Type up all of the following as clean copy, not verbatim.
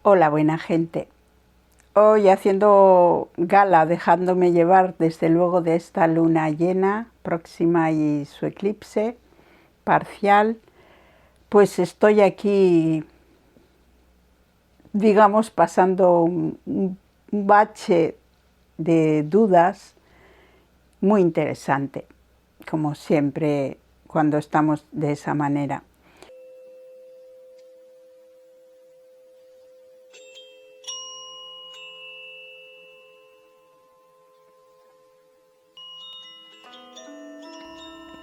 Hola, buena gente. Hoy haciendo gala, dejándome llevar desde luego de esta luna llena próxima y su eclipse parcial, pues estoy aquí, digamos, pasando un bache de dudas muy interesante, como siempre cuando estamos de esa manera.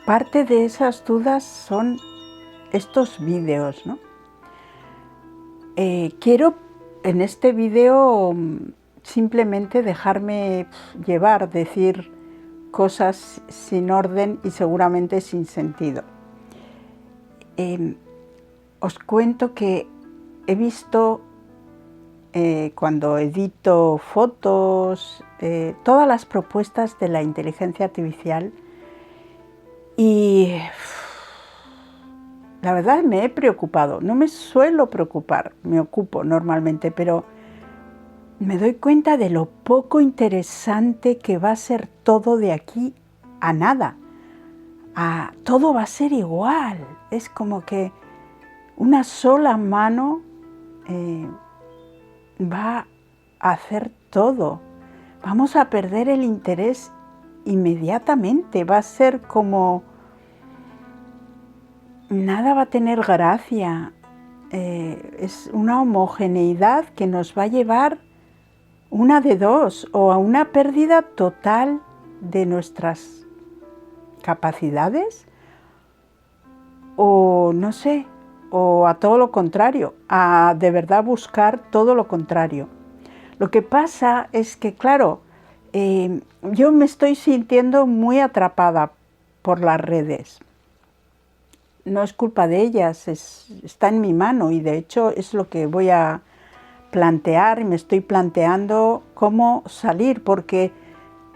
Parte de esas dudas son estos vídeos, ¿no? Quiero en este vídeo simplemente dejarme llevar, decir cosas sin orden y seguramente sin sentido. Os cuento que he visto cuando edito fotos, todas las propuestas de la inteligencia artificial y la verdad me he preocupado. No me suelo preocupar, me ocupo normalmente, pero me doy cuenta de lo poco interesante que va a ser todo de aquí a nada. Todo va a ser igual. Es como que una sola mano va a hacer todo. Vamos a perder el interés inmediatamente. Va a ser como nada va a tener gracia. Es una homogeneidad que nos va a llevar una de dos, o a una pérdida total de nuestras capacidades, o no sé, o a todo lo contrario, a de verdad buscar todo lo contrario. Lo que pasa es que, claro, yo me estoy sintiendo muy atrapada por las redes. No es culpa de ellas, está en mi mano y de hecho es lo que voy a plantear y me estoy planteando cómo salir, porque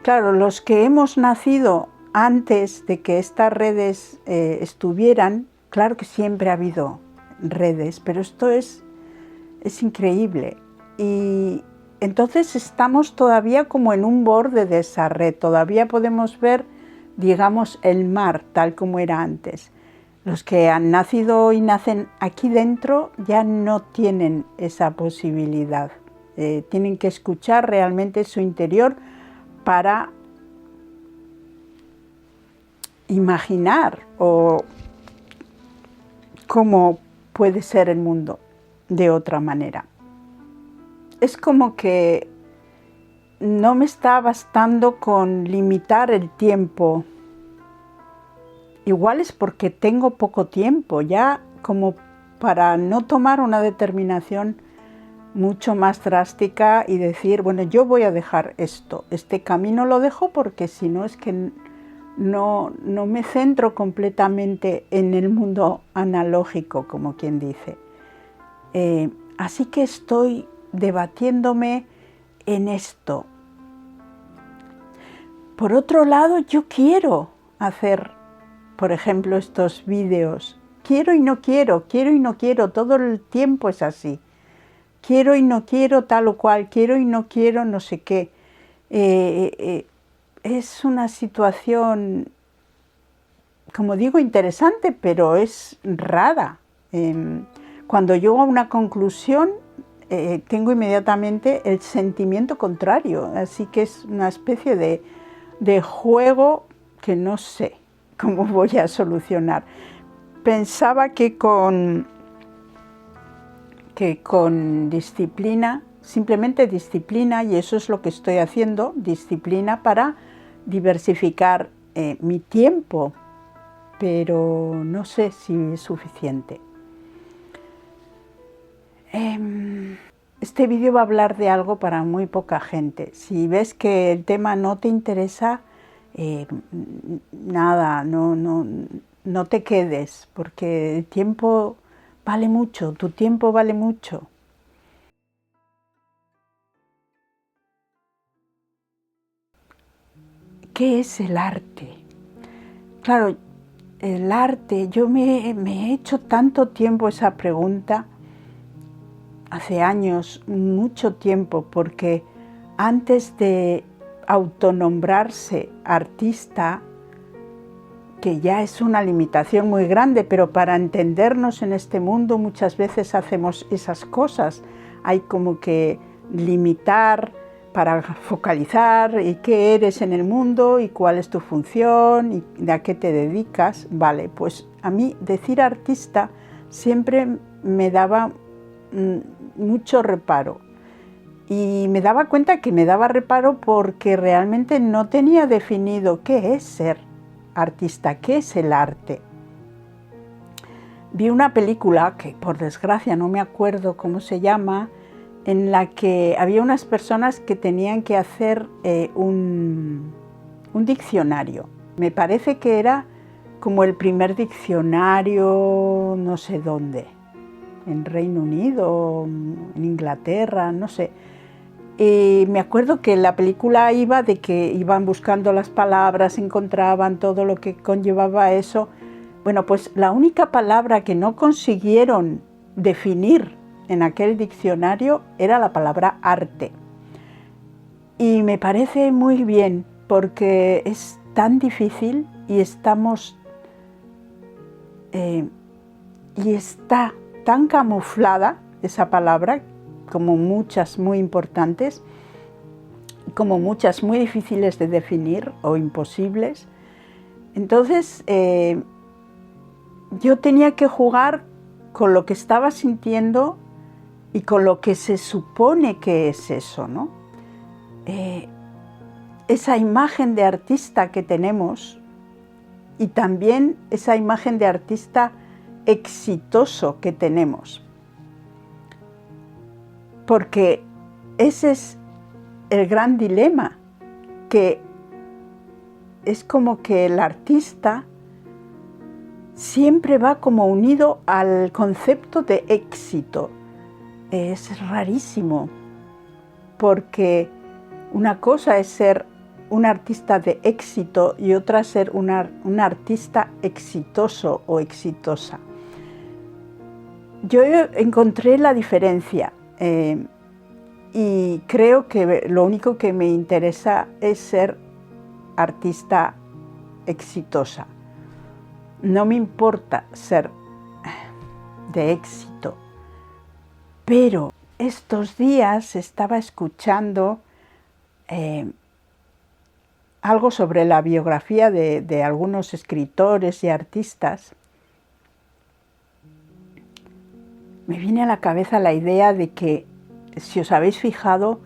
claro, los que hemos nacido antes de que estas redes estuvieran, claro que siempre ha habido redes, pero esto es increíble. Y entonces estamos todavía como en un borde de esa red, todavía podemos ver, digamos, el mar tal como era antes. Los que han nacido y nacen aquí dentro ya no tienen esa posibilidad. Tienen que escuchar realmente su interior para imaginar o cómo puede ser el mundo de otra manera. Es como que no me está bastando con limitar el tiempo. Igual es porque tengo poco tiempo ya como para no tomar una determinación mucho más drástica y decir, bueno, yo voy a dejar esto, este camino lo dejo porque si no es que no me centro completamente en el mundo analógico, como quien dice. Así que estoy debatiéndome en esto. Por otro lado, yo quiero hacer, por ejemplo, estos vídeos. Quiero y no quiero, todo el tiempo es así. Quiero y no quiero tal o cual, quiero y no quiero no sé qué. Es una situación, como digo, interesante, pero es rara. Cuando llego a una conclusión, tengo inmediatamente el sentimiento contrario, así que es una especie de juego que no sé cómo voy a solucionar. Pensaba que con disciplina, simplemente disciplina, y eso es lo que estoy haciendo, disciplina para diversificar mi tiempo, pero no sé si es suficiente. Este vídeo va a hablar de algo para muy poca gente. Si ves que el tema no te interesa, nada, no te quedes, porque el tiempo vale mucho, tu tiempo vale mucho. ¿Qué es el arte? Claro, el arte, yo me he hecho tanto tiempo esa pregunta hace años, mucho tiempo, porque antes de autonombrarse artista, que ya es una limitación muy grande, pero para entendernos en este mundo muchas veces hacemos esas cosas. Hay como que limitar para focalizar y qué eres en el mundo y cuál es tu función y de a qué te dedicas. Vale, pues a mí decir artista siempre me daba mucho reparo. Y me daba cuenta que me daba reparo porque realmente no tenía definido qué es ser artista, qué es el arte. Vi una película, que por desgracia no me acuerdo cómo se llama, en la que había unas personas que tenían que hacer un diccionario. Me parece que era como el primer diccionario no sé dónde, en Reino Unido, en Inglaterra, no sé. Y me acuerdo que la película iba de que iban buscando las palabras, encontraban todo lo que conllevaba eso. Bueno, pues la única palabra que no consiguieron definir en aquel diccionario era la palabra arte. Y me parece muy bien porque es tan difícil y estamos y está tan camuflada esa palabra, como muchas muy importantes, como muchas muy difíciles de definir o imposibles. Entonces yo tenía que jugar con lo que estaba sintiendo y con lo que se supone que es eso, ¿no? Esa imagen de artista que tenemos y también esa imagen de artista exitoso que tenemos. Porque ese es el gran dilema, que es como que el artista siempre va como unido al concepto de éxito. Es rarísimo, porque una cosa es ser un artista de éxito y otra ser un artista exitoso o exitosa. Yo encontré la diferencia y creo que lo único que me interesa es ser artista exitosa. No me importa ser de éxito, pero estos días estaba escuchando algo sobre la biografía de algunos escritores y artistas. Me viene a la cabeza la idea de que, si os habéis fijado,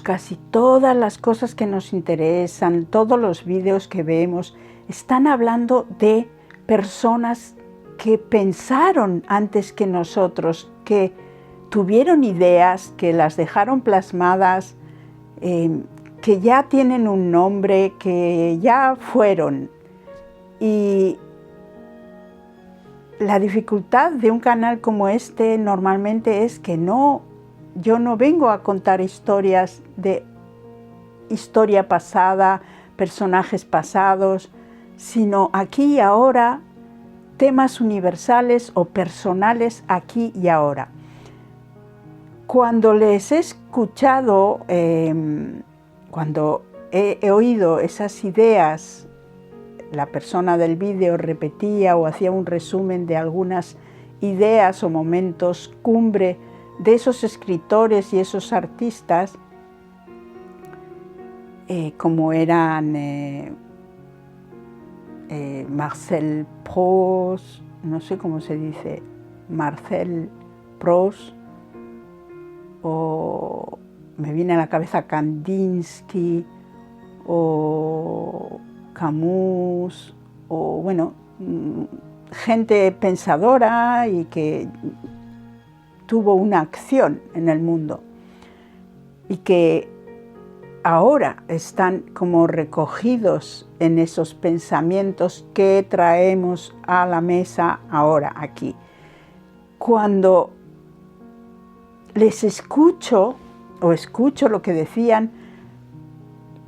casi todas las cosas que nos interesan, todos los vídeos que vemos, están hablando de personas que pensaron antes que nosotros, que tuvieron ideas, que las dejaron plasmadas, que ya tienen un nombre, que ya fueron. Y la dificultad de un canal como este normalmente es que yo no vengo a contar historias de historia pasada, personajes pasados, sino aquí y ahora, temas universales o personales aquí y ahora. Cuando les he escuchado, cuando he oído esas ideas, la persona del vídeo repetía o hacía un resumen de algunas ideas o momentos cumbre de esos escritores y esos artistas, como eran Marcel Proust, no sé cómo se dice, Marcel Proust, o me viene a la cabeza Kandinsky, o Camus, o bueno, gente pensadora y que tuvo una acción en el mundo y que ahora están como recogidos en esos pensamientos que traemos a la mesa ahora aquí. Cuando les escucho o escucho lo que decían,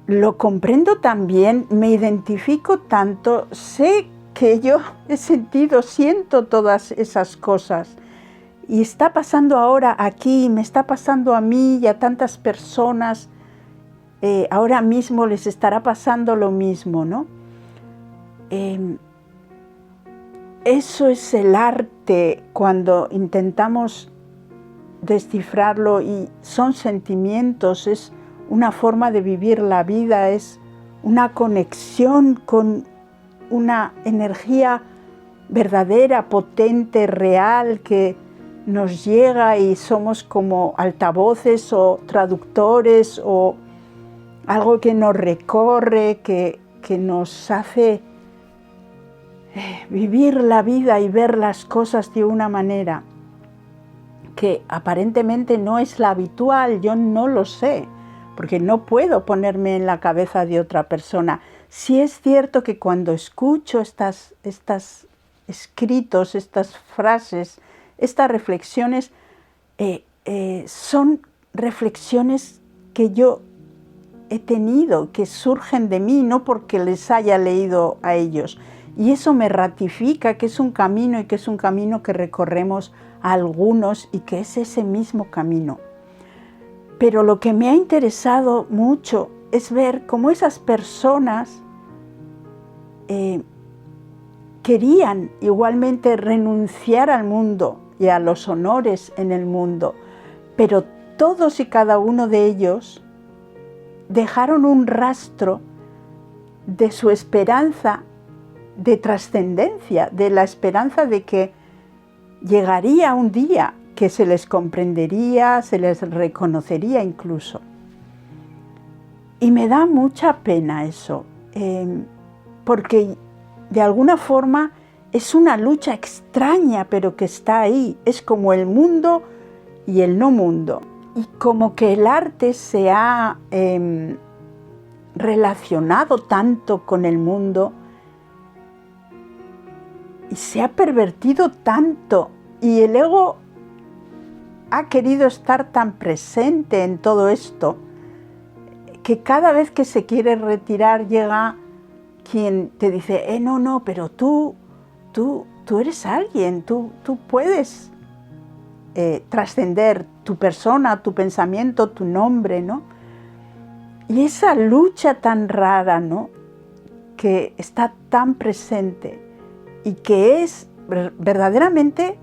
lo comprendo también, me identifico tanto, sé que yo he sentido, siento todas esas cosas y está pasando ahora aquí, me está pasando a mí y a tantas personas, ahora mismo les estará pasando lo mismo, ¿no? Eso es el arte cuando intentamos descifrarlo, y son sentimientos, es una forma de vivir la vida, es una conexión con una energía verdadera, potente, real, que nos llega y somos como altavoces o traductores o algo que nos recorre, que nos hace vivir la vida y ver las cosas de una manera que aparentemente no es la habitual. Yo no lo sé, porque no puedo ponerme en la cabeza de otra persona. Sí es cierto que cuando escucho estos escritos, estas frases, estas reflexiones, son reflexiones que yo he tenido, que surgen de mí, no porque les haya leído a ellos. Y eso me ratifica que es un camino, y que es un camino que recorremos a algunos, y que es ese mismo camino. Pero lo que me ha interesado mucho es ver cómo esas personas querían igualmente renunciar al mundo y a los honores en el mundo, pero todos y cada uno de ellos dejaron un rastro de su esperanza de trascendencia, de la esperanza de que llegaría un día que se les comprendería, se les reconocería incluso. Y me da mucha pena eso, porque de alguna forma es una lucha extraña, pero que está ahí. Es como el mundo y el no mundo. Y como que el arte se ha relacionado tanto con el mundo y se ha pervertido tanto, y el ego ha querido estar tan presente en todo esto, que cada vez que se quiere retirar llega quien te dice, no, pero tú eres alguien, tú puedes trascender tu persona, tu pensamiento, tu nombre, ¿no? Y esa lucha tan rara, ¿no?, que está tan presente y que es verdaderamente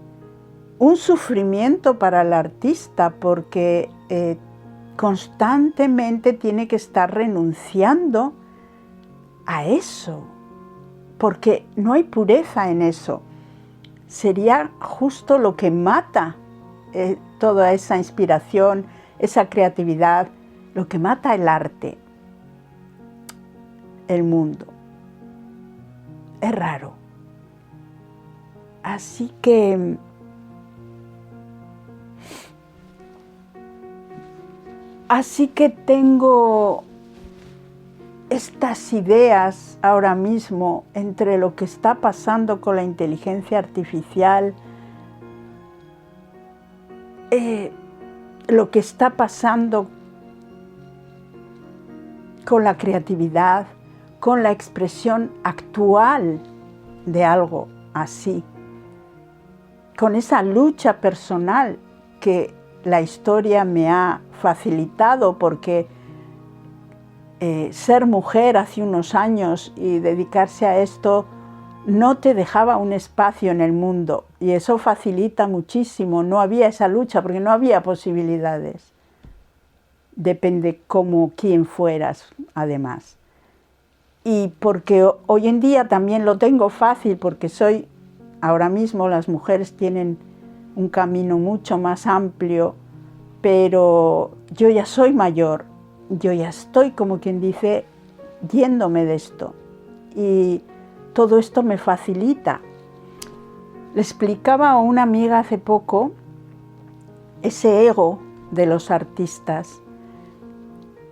un sufrimiento para el artista, porque constantemente tiene que estar renunciando a eso, porque no hay pureza en eso. Sería justo lo que mata toda esa inspiración, esa creatividad, lo que mata el arte, el mundo. Es raro. Así que tengo estas ideas ahora mismo entre lo que está pasando con la inteligencia artificial, lo que está pasando con la creatividad, con la expresión actual de algo así, con esa lucha personal que la historia me ha facilitado, porque ser mujer hace unos años y dedicarse a esto no te dejaba un espacio en el mundo, y eso facilita muchísimo. No había esa lucha porque no había posibilidades. Depende quién fueras, además. Y porque hoy en día también lo tengo fácil, porque ahora mismo las mujeres tienen un camino mucho más amplio, pero yo ya soy mayor, yo ya estoy, como quien dice, yéndome de esto, y todo esto me facilita. Le explicaba a una amiga hace poco ese ego de los artistas,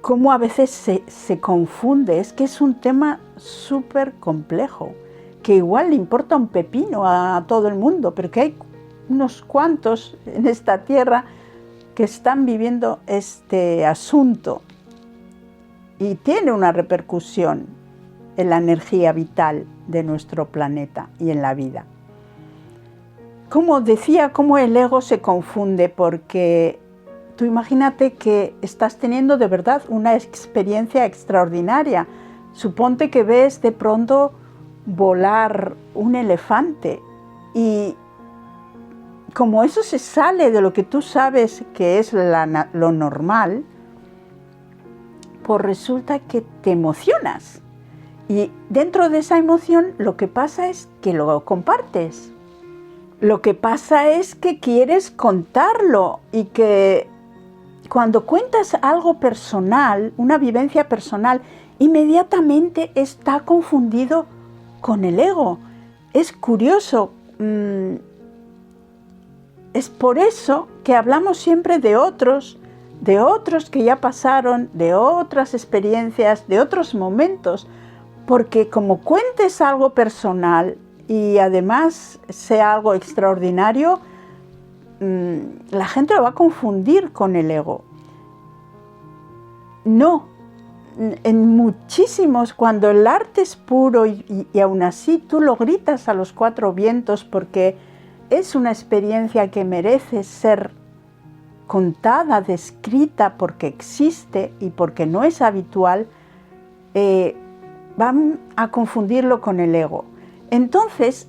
cómo a veces se confunde. Es que es un tema súper complejo, que igual le importa un pepino a todo el mundo, pero que hay unos cuantos en esta tierra que están viviendo este asunto, y tiene una repercusión en la energía vital de nuestro planeta y en la vida. como decía, cómo el ego se confunde, porque tú imagínate que estás teniendo de verdad una experiencia extraordinaria. Suponte que ves de pronto volar un elefante y como eso se sale de lo que tú sabes que es lo normal, pues resulta que te emocionas. Y dentro de esa emoción lo que pasa es que lo compartes. Lo que pasa es que quieres contarlo y que cuando cuentas algo personal, una vivencia personal, inmediatamente está confundido con el ego. Es curioso. Es por eso que hablamos siempre de otros que ya pasaron, de otras experiencias, de otros momentos, porque como cuentes algo personal y además sea algo extraordinario, la gente lo va a confundir con el ego. No, en muchísimos, cuando el arte es puro y aún así tú lo gritas a los cuatro vientos porque es una experiencia que merece ser contada, descrita porque existe y porque no es habitual, van a confundirlo con el ego. Entonces,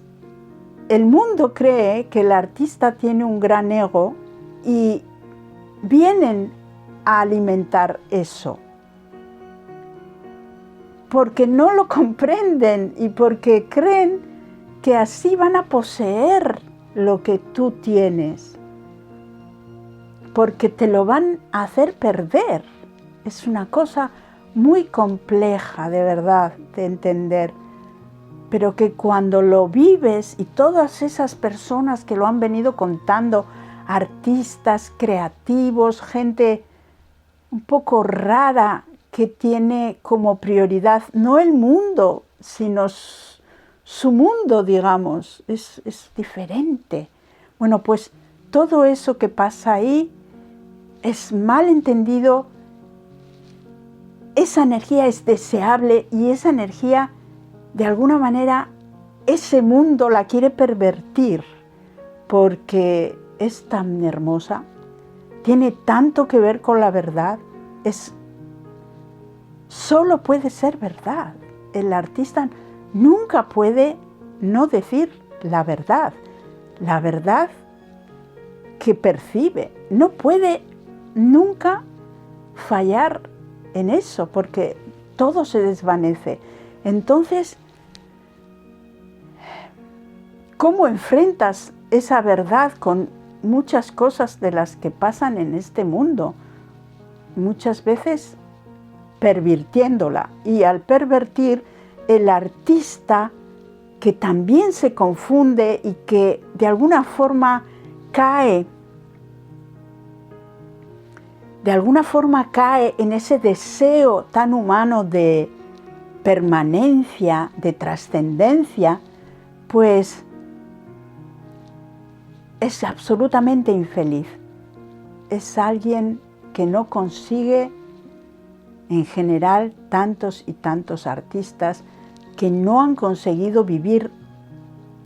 el mundo cree que el artista tiene un gran ego y vienen a alimentar eso, porque no lo comprenden y porque creen que así van a poseer lo que tú tienes, porque te lo van a hacer perder. Es una cosa muy compleja, de verdad, de entender, pero que cuando lo vives y todas esas personas que lo han venido contando, artistas, creativos, gente un poco rara que tiene como prioridad no el mundo, sino su mundo, digamos, es diferente. Bueno, pues todo eso que pasa ahí es mal entendido. Esa energía es deseable y esa energía, de alguna manera, ese mundo la quiere pervertir porque es tan hermosa, tiene tanto que ver con la verdad, solo puede ser verdad. El artista nunca puede no decir la verdad que percibe. No puede nunca fallar en eso, porque todo se desvanece. Entonces, ¿cómo enfrentas esa verdad con muchas cosas de las que pasan en este mundo? Muchas veces pervirtiéndola. Y al pervertir, el artista, que también se confunde y que de alguna forma cae en ese deseo tan humano de permanencia, de trascendencia, pues es absolutamente infeliz. Es alguien que no consigue, en general, tantos y tantos artistas que no han conseguido vivir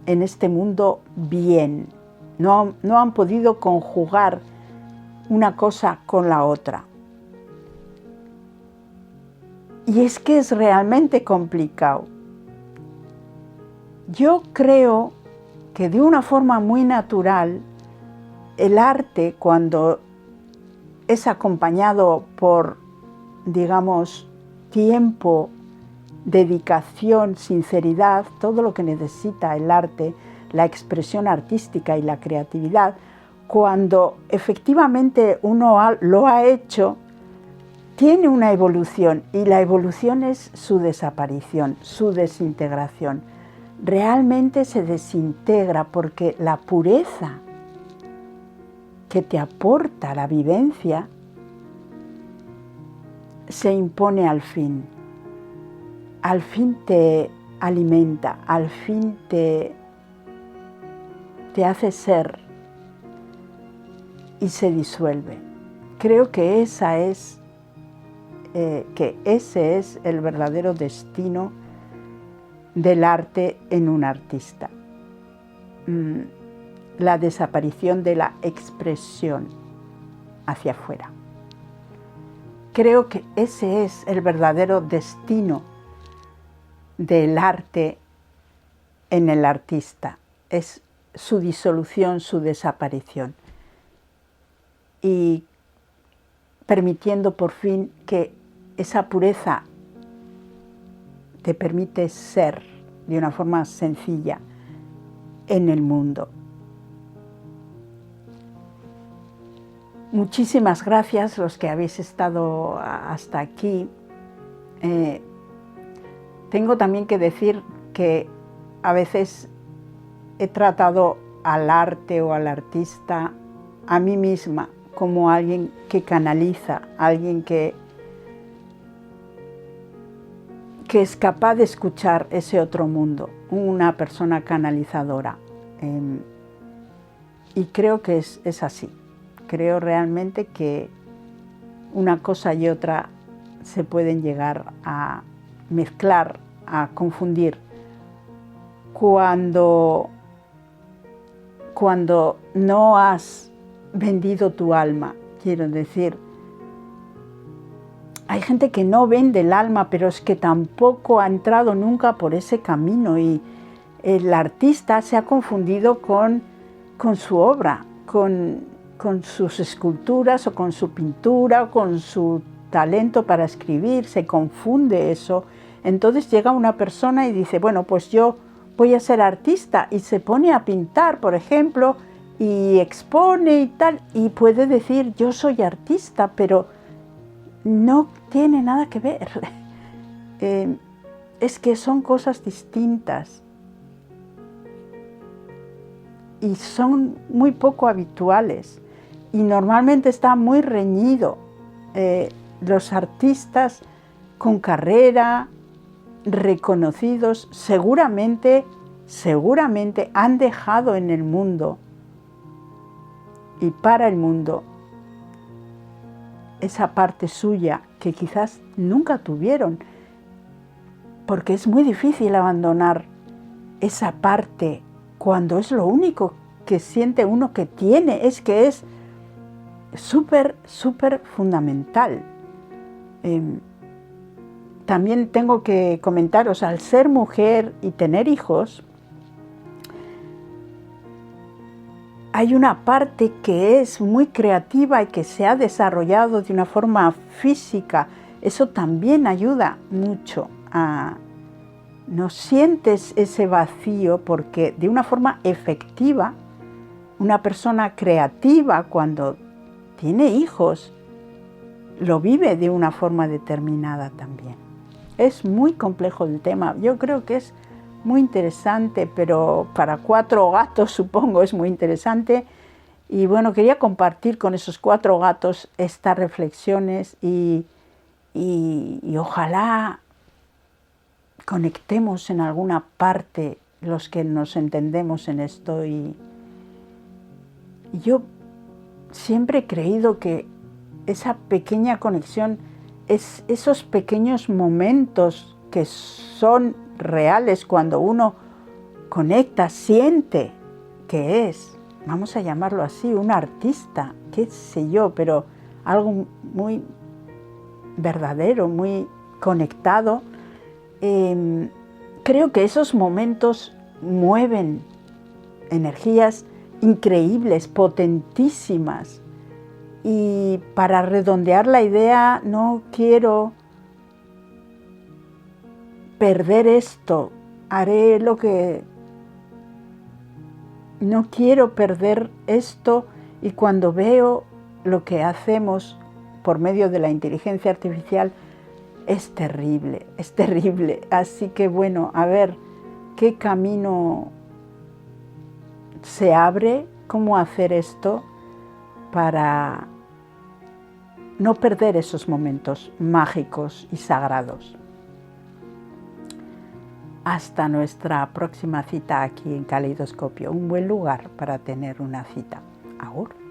en este mundo bien, no han podido conjugar una cosa con la otra. Y es que es realmente complicado. Yo creo que de una forma muy natural, el arte, cuando es acompañado por, digamos, tiempo, dedicación, sinceridad, todo lo que necesita el arte, la expresión artística y la creatividad, cuando efectivamente uno lo ha hecho, tiene una evolución, y la evolución es su desaparición, su desintegración. Realmente se desintegra porque la pureza que te aporta la vivencia se impone al fin. Al fin te alimenta, al fin te hace ser y se disuelve. Creo que ese es el verdadero destino del arte en un artista. la desaparición de la expresión hacia afuera. Creo que ese es el verdadero destino del arte en el artista, es su disolución, su desaparición, y permitiendo por fin que esa pureza te permite ser de una forma sencilla en el mundo. Muchísimas gracias los que habéis estado hasta aquí. Tengo también que decir que a veces he tratado al arte o al artista, a mí misma, como alguien que canaliza, alguien que es capaz de escuchar ese otro mundo, una persona canalizadora. Y creo que es así. Creo realmente que una cosa y otra se pueden llegar a mezclar, a confundir. Cuando no has vendido tu alma, quiero decir, hay gente que no vende el alma, pero es que tampoco ha entrado nunca por ese camino, y el artista se ha confundido con su obra, con sus esculturas o con su pintura o con su talento para escribir, se confunde eso. Entonces llega una persona y dice, bueno, pues yo voy a ser artista, y se pone a pintar, por ejemplo, y expone y tal, y puede decir yo soy artista, pero no tiene nada que ver. Es que son cosas distintas y son muy poco habituales, y normalmente está muy reñido. Los artistas con carrera, reconocidos, seguramente han dejado en el mundo y para el mundo esa parte suya que quizás nunca tuvieron, porque es muy difícil abandonar esa parte cuando es lo único que siente uno que tiene, es que es súper fundamental. También tengo que comentaros, al ser mujer y tener hijos, hay una parte que es muy creativa y que se ha desarrollado de una forma física. Eso también ayuda mucho a... No sientes ese vacío, porque de una forma efectiva, una persona creativa cuando tiene hijos lo vive de una forma determinada también. Es muy complejo el tema. Yo creo que es muy interesante, pero para 4 gatos supongo es muy interesante. Y bueno, quería compartir con esos 4 gatos estas reflexiones y ojalá conectemos en alguna parte los que nos entendemos en esto. Y yo siempre he creído que esa pequeña conexión es esos pequeños momentos que son reales cuando uno conecta, siente que es, vamos a llamarlo así, un artista, qué sé yo, pero algo muy verdadero, muy conectado. Creo que esos momentos mueven energías increíbles, potentísimas. Y para redondear la idea, no quiero perder esto. Haré lo que... No quiero perder esto, y cuando veo lo que hacemos por medio de la inteligencia artificial, es terrible, es terrible. Así que bueno, a ver qué camino se abre, cómo hacer esto para no perder esos momentos mágicos y sagrados. Hasta nuestra próxima cita aquí en Caleidoscopio, un buen lugar para tener una cita. Agur.